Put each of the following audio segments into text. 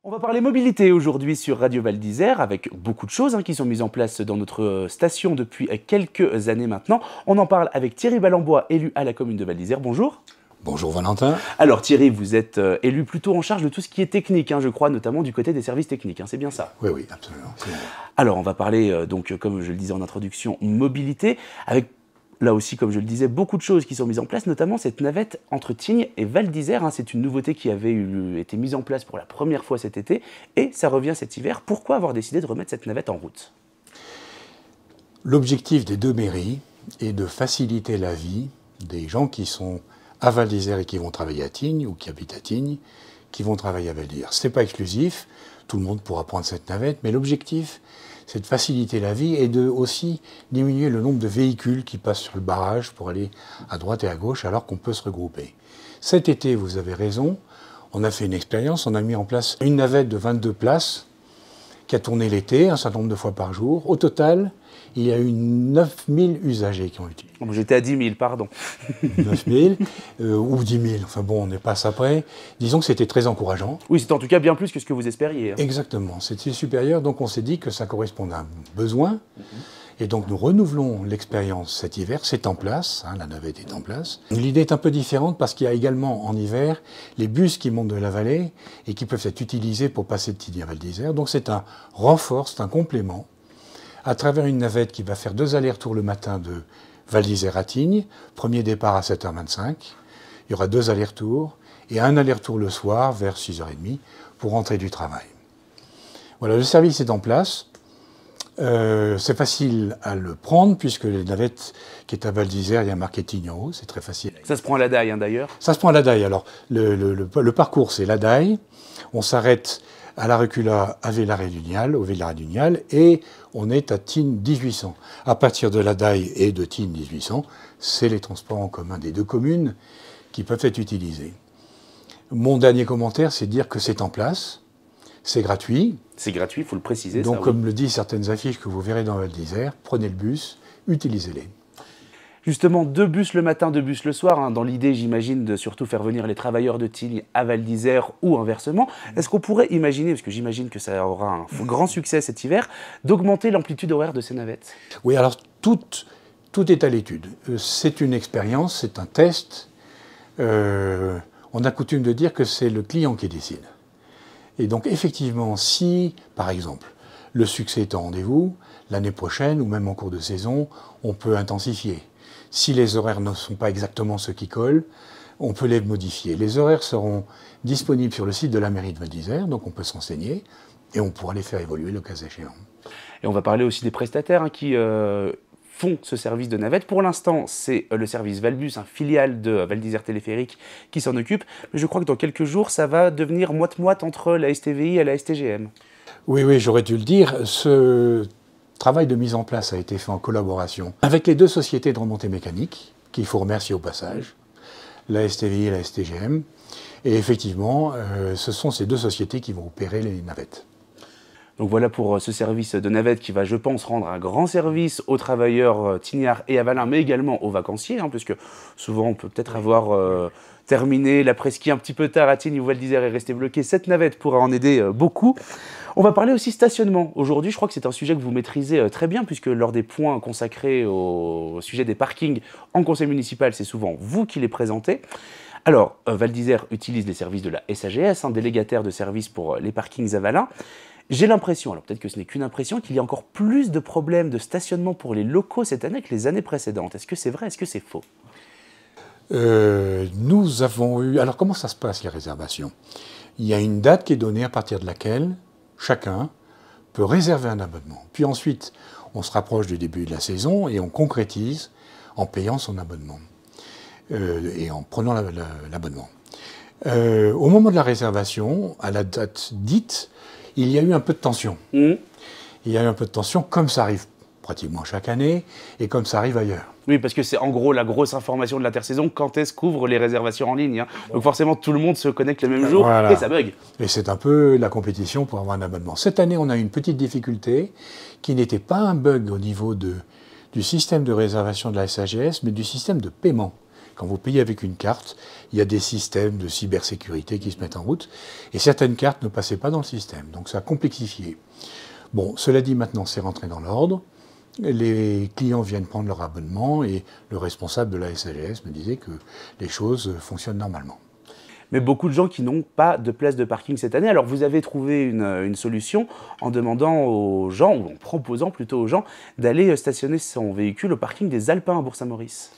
On va parler mobilité aujourd'hui sur Radio Val d'Isère avec beaucoup de choses qui sont mises en place dans notre station depuis quelques années maintenant. On en parle avec Thierry Ballambois, élu à la commune de Val d'Isère. Bonjour. Bonjour Valentin. Alors Thierry, vous êtes élu plutôt en charge de tout ce qui est technique, je crois, notamment du côté des services techniques, c'est bien ça? Oui, oui, absolument. Alors on va parler donc, comme je le disais en introduction, mobilité, avec là aussi, comme je le disais, beaucoup de choses qui sont mises en place, notamment cette navette entre Tignes et Val d'Isère. C'est une nouveauté qui avait été mise en place pour la première fois cet été, et ça revient cet hiver. Pourquoi avoir décidé de remettre cette navette en route? L'objectif des deux mairies est de faciliter la vie des gens qui sont à Val d'Isère et qui vont travailler à Tignes, ou qui habitent à Tignes, qui vont travailler à Val d'Isère. Ce n'est pas exclusif, tout le monde pourra prendre cette navette, mais l'objectif, c'est de faciliter la vie et de aussi diminuer le nombre de véhicules qui passent sur le barrage pour aller à droite et à gauche alors qu'on peut se regrouper. Cet été, vous avez raison, on a fait une expérience, on a mis en place une navette de 22 places qui a tourné l'été, un certain nombre de fois par jour. Au total, il y a eu 9000 usagers qui ont utilisé. J'étais à 10 000, pardon. 9000 ou 10 000, enfin bon, on n'est pas à près. Disons que c'était très encourageant. Oui, c'était en tout cas bien plus que ce que vous espériez. Exactement, c'était supérieur, donc on s'est dit que ça correspondait à un besoin. Et donc nous renouvelons l'expérience cet hiver, c'est en place, la navette est en place. L'idée est un peu différente parce qu'il y a également en hiver les bus qui montent de la vallée et qui peuvent être utilisés pour passer de Tignes à Val d'Isère. Donc c'est un renfort, c'est un complément, à travers une navette qui va faire 2 allers-retours le matin de Val d'Isère à Tignes, premier départ à 7h25, il y aura 2 allers-retours, et un aller-retour le soir vers 6h30 pour rentrer du travail. Voilà, le service est en place. C'est facile à le prendre puisque la navette qui est à Val d'Isère, il y a marqué Tignes en haut, c'est très facile. Ça se prend à la daille d'ailleurs. Ça se prend à la daille. Alors le parcours c'est la daille, on s'arrête à la Recula à Villaret-Dugnal, au Villaret-Dugnal, et on est à Tignes 1800. À partir de la daille et de Tignes 1800, c'est les transports en commun des deux communes qui peuvent être utilisés. Mon dernier commentaire, c'est de dire que c'est en place. C'est gratuit. C'est gratuit, il faut le préciser. Donc, ça, comme oui. le disent certaines affiches que vous verrez dans Val d'Isère, prenez le bus, utilisez-les. Justement, 2 bus le matin, 2 bus le soir. Dans l'idée, j'imagine, de surtout faire venir les travailleurs de Tignes à Val d'Isère ou inversement. Est-ce qu'on pourrait imaginer, parce que j'imagine que ça aura un grand succès cet hiver, d'augmenter l'amplitude horaire de ces navettes? Oui, alors tout est à l'étude. C'est une expérience, c'est un test. On a coutume de dire que c'est le client qui décide. Et donc, effectivement, si, par exemple, le succès est au rendez-vous, l'année prochaine, ou même en cours de saison, on peut intensifier. Si les horaires ne sont pas exactement ceux qui collent, on peut les modifier. Les horaires seront disponibles sur le site de la mairie de Val d'Isère, donc on peut se renseigner, et on pourra les faire évoluer le cas échéant. Et on va parler aussi des prestataires qui font ce service de navette. Pour l'instant, c'est le service Valbus, un filiale de Val d'Isère Téléphérique, qui s'en occupe. Mais je crois que dans quelques jours, ça va devenir moite-moite entre la STVI et la STGM. Oui, j'aurais dû le dire. Ce travail de mise en place a été fait en collaboration avec les 2 sociétés de remontée mécanique, qu'il faut remercier au passage, la STVI et la STGM. Et effectivement, ce sont ces 2 sociétés qui vont opérer les navettes. Donc voilà pour ce service de navette qui va, je pense, rendre un grand service aux travailleurs tignards et avalins, mais également aux vacanciers, puisque souvent on peut peut-être avoir terminé l'après-ski un petit peu tard à Tignes ou Val d'Isère et rester bloqué. Cette navette pourra en aider beaucoup. On va parler aussi stationnement. Aujourd'hui, je crois que c'est un sujet que vous maîtrisez très bien, puisque lors des points consacrés au sujet des parkings en conseil municipal, c'est souvent vous qui les présentez. Alors, Val d'Isère utilise les services de la SAGS, délégataire de services pour les parkings avalins. J'ai l'impression, alors peut-être que ce n'est qu'une impression, qu'il y a encore plus de problèmes de stationnement pour les locaux cette année que les années précédentes. Est-ce que c'est vrai? Est-ce que c'est faux? Nous avons eu... Alors comment ça se passe les réservations? Il y a une date qui est donnée à partir de laquelle chacun peut réserver un abonnement. Puis ensuite, on se rapproche du début de la saison et on concrétise en payant son abonnement et en prenant l'abonnement. Au moment de la réservation, à la date dite, il y a eu un peu de tension. Il y a eu un peu de tension, comme ça arrive pratiquement chaque année, et comme ça arrive ailleurs. Oui, parce que c'est en gros la grosse information de l'intersaison, quand est-ce qu'ouvrent les réservations en ligne. Donc forcément, tout le monde se connecte le même jour, voilà. Et ça bug. Et c'est un peu la compétition pour avoir un abonnement. Cette année, on a eu une petite difficulté, qui n'était pas un bug au niveau du système de réservation de la SAGS, mais du système de paiement, Quand vous payez avec une carte, il y a des systèmes de cybersécurité qui se mettent en route, et certaines cartes ne passaient pas dans le système, donc ça a complexifié. Bon, cela dit, maintenant c'est rentré dans l'ordre, les clients viennent prendre leur abonnement, et le responsable de la SAGS me disait que les choses fonctionnent normalement. Mais beaucoup de gens qui n'ont pas de place de parking cette année. Alors vous avez trouvé une solution en demandant aux gens, ou en proposant plutôt aux gens, d'aller stationner son véhicule au parking des Alpins à Bourg-Saint-Maurice.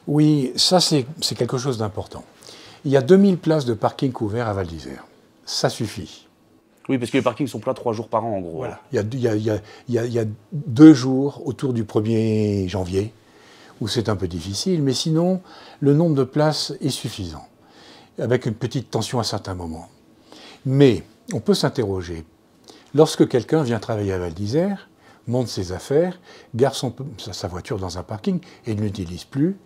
Oui, ça c'est quelque chose d'important. Il y a 2000 places de parking couverts à Val d'Isère. Ça suffit. Oui, parce que les parkings sont pleins 3 jours par an en gros. Voilà. Il y a 2 jours autour du 1er janvier où c'est un peu difficile, mais sinon le nombre de places est suffisant, avec une petite tension à certains moments. Mais on peut s'interroger. Lorsque quelqu'un vient travailler à Val d'Isère, monte ses affaires, gare sa voiture dans un parking et ne l'utilise plus,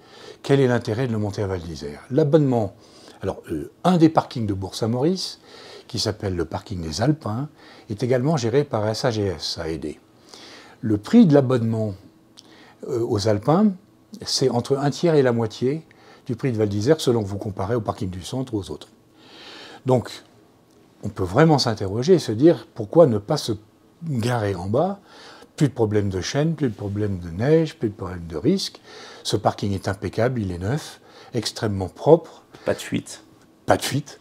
quel est l'intérêt de le monter à Val d'Isère? L'abonnement, alors un des parkings de Bourg-Saint-Maurice, qui s'appelle le parking des Alpins, est également géré par SAGS, AED. Le prix de l'abonnement aux Alpins, c'est entre un tiers et la moitié du prix de Val d'Isère, selon que vous comparez au parking du centre ou aux autres. Donc, on peut vraiment s'interroger et se dire pourquoi ne pas se garer en bas. Plus de problème de chaîne, plus de problème de neige, plus de problème de risque. Ce parking est impeccable, il est neuf, extrêmement propre. Pas de fuite. Pas de fuite.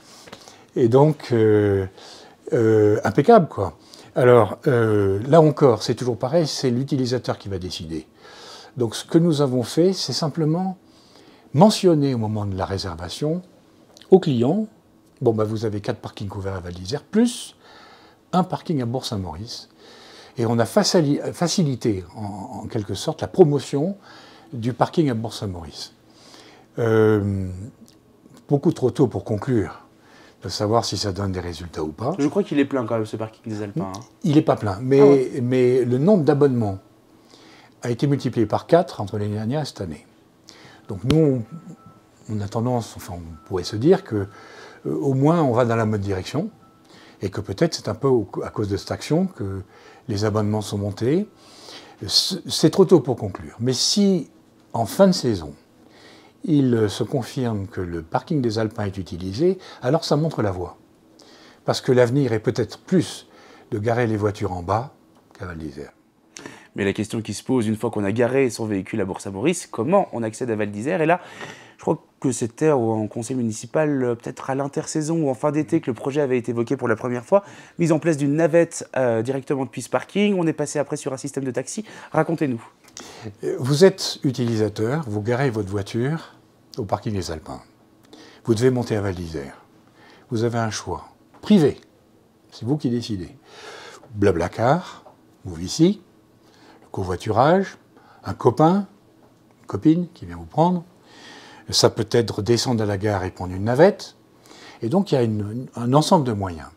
Et donc, impeccable, quoi. Alors, là encore, c'est toujours pareil, c'est l'utilisateur qui va décider. Donc, ce que nous avons fait, c'est simplement mentionner au moment de la réservation au client, bon, bah, vous avez 4 parkings couverts à Val d'Isère, plus un parking à Bourg-Saint-Maurice. Et on a facilité, en quelque sorte, la promotion du parking à Bourg-Saint-Maurice. Beaucoup trop tôt pour conclure, de savoir si ça donne des résultats ou pas. Je crois qu'il est plein quand même, ce parking des Alpins. Hein. Il n'est pas plein, mais le nombre d'abonnements a été multiplié par 4 entre l'année dernière et cette année. Donc nous, on a tendance, enfin on pourrait se dire que au moins on va dans la bonne direction, et que peut-être c'est un peu à cause de cette action que les abonnements sont montés. C'est trop tôt pour conclure. Mais si, en fin de saison, il se confirme que le parking des Alpins est utilisé, alors ça montre la voie. Parce que l'avenir est peut-être plus de garer les voitures en bas qu'à Val d'Isère. Mais la question qui se pose, une fois qu'on a garé son véhicule à Bourg-Saint-Maurice, comment on accède à Val d'Isère? Et là, je crois que c'était en conseil municipal, peut-être à l'intersaison ou en fin d'été, que le projet avait été évoqué pour la première fois. Mise en place d'une navette directement depuis ce parking. On est passé après sur un système de taxi. Racontez-nous. Vous êtes utilisateur, vous garez votre voiture au parking des Alpins. Vous devez monter à Val d'Isère. Vous avez un choix privé. C'est vous qui décidez. Blablacar, vous ici, le covoiturage, un copain, une copine qui vient vous prendre. Ça peut être descendre à la gare et prendre une navette. Et donc, il y a un ensemble de moyens.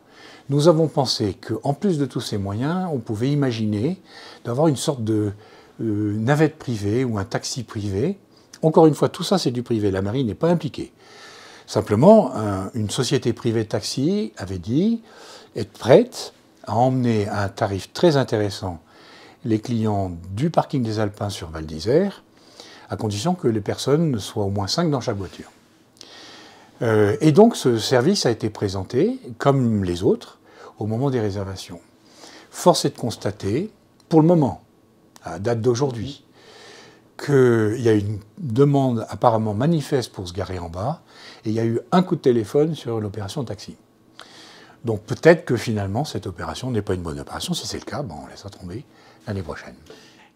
Nous avons pensé qu'en plus de tous ces moyens, on pouvait imaginer d'avoir une sorte de navette privée ou un taxi privé. Encore une fois, tout ça, c'est du privé. La mairie n'est pas impliquée. Simplement, une société privée de taxi avait dit être prête à emmener à un tarif très intéressant les clients du parking des Alpins sur Val d'Isère, à condition que les personnes soient au moins 5 dans chaque voiture. Et donc ce service a été présenté, comme les autres, au moment des réservations. Force est de constater, pour le moment, à date d'aujourd'hui, qu'il y a une demande apparemment manifeste pour se garer en bas, et il y a eu un coup de téléphone sur l'opération taxi. Donc peut-être que finalement cette opération n'est pas une bonne opération. Si c'est le cas, on laissera tomber l'année prochaine.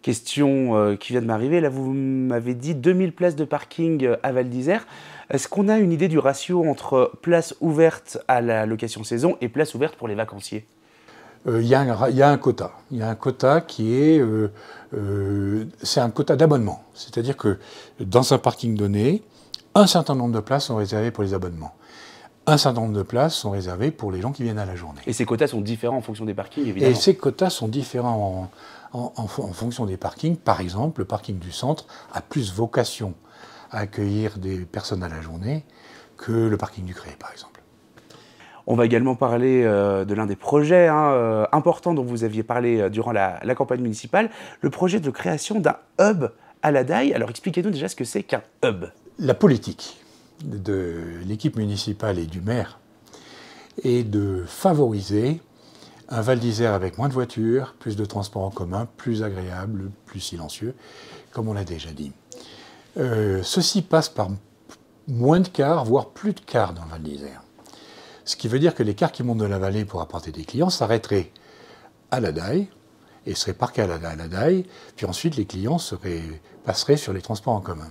Question qui vient de m'arriver, là vous m'avez dit 2000 places de parking à Val d'Isère. Est-ce qu'on a une idée du ratio entre places ouvertes à la location saison et places ouvertes pour les vacanciers? Il y a un quota. Il y a un quota qui est... c'est un quota d'abonnement. C'est-à-dire que dans un parking donné, un certain nombre de places sont réservées pour les abonnements. Un certain nombre de places sont réservées pour les gens qui viennent à la journée. Et ces quotas sont différents en fonction des parkings, évidemment. Et ces quotas sont différents en fonction des parkings. Par exemple, le parking du centre a plus vocation à accueillir des personnes à la journée que le parking du Cré, par exemple. On va également parler de l'un des projets importants dont vous aviez parlé durant la campagne municipale, le projet de création d'un hub à la Daille. Alors expliquez-nous déjà ce que c'est qu'un hub. La politique de l'équipe municipale et du maire est de favoriser un Val d'Isère avec moins de voitures, plus de transports en commun, plus agréable, plus silencieux, comme on l'a déjà dit. Ceci passe par moins de cars, voire plus de cars dans le Val d'Isère. Ce qui veut dire que les cars qui montent de la vallée pour apporter des clients s'arrêteraient à la Daille et seraient parqués à la Daille, puis ensuite les clients passeraient sur les transports en commun.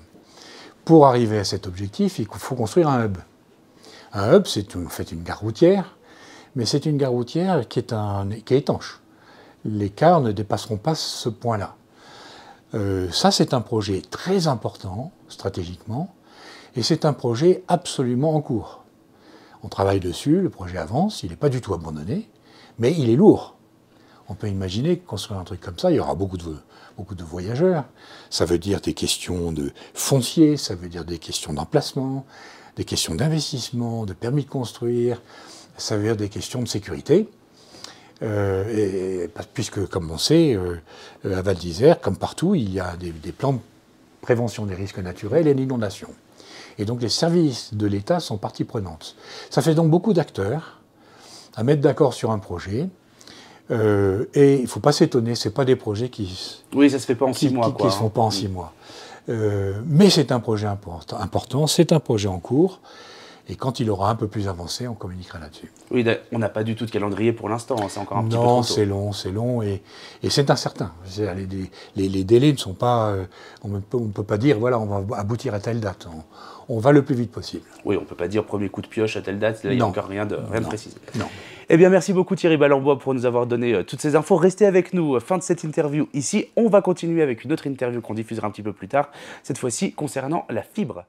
Pour arriver à cet objectif, il faut construire un hub. Un hub, c'est en fait une gare routière, mais c'est une gare routière qui est étanche. Les cars ne dépasseront pas ce point-là. Ça, c'est un projet très important, stratégiquement, et c'est un projet absolument en cours. On travaille dessus, le projet avance, il n'est pas du tout abandonné, mais il est lourd. On peut imaginer que construire un truc comme ça, il y aura beaucoup de voyageurs. Ça veut dire des questions de foncier, ça veut dire des questions d'emplacement, des questions d'investissement, de permis de construire, ça veut dire des questions de sécurité. Puisque, comme on sait, à Val d'Isère, comme partout, il y a des plans de prévention des risques naturels et d'inondation. Et donc les services de l'État sont partie prenante. Ça fait donc beaucoup d'acteurs à mettre d'accord sur un projet. Et il ne faut pas s'étonner, ce n'est pas des projets qui... Oui, ça ne se fait pas en 6 mois. Qui ne se font pas en 6 mois. Mais c'est un projet important, c'est un projet en cours. Et quand il aura un peu plus avancé, on communiquera là-dessus. Oui, on n'a pas du tout de calendrier pour l'instant, c'est encore un petit peu trop tôt. Non, c'est long et c'est incertain. Les délais ne sont pas... on ne peut pas dire, voilà, on va aboutir à telle date. On va le plus vite possible. Oui, on ne peut pas dire premier coup de pioche à telle date, là, il n'y a encore rien de précisé. Non. Eh bien, merci beaucoup Thierry Ballembois pour nous avoir donné toutes ces infos. Restez avec nous, fin de cette interview ici. On va continuer avec une autre interview qu'on diffusera un petit peu plus tard, cette fois-ci concernant la fibre.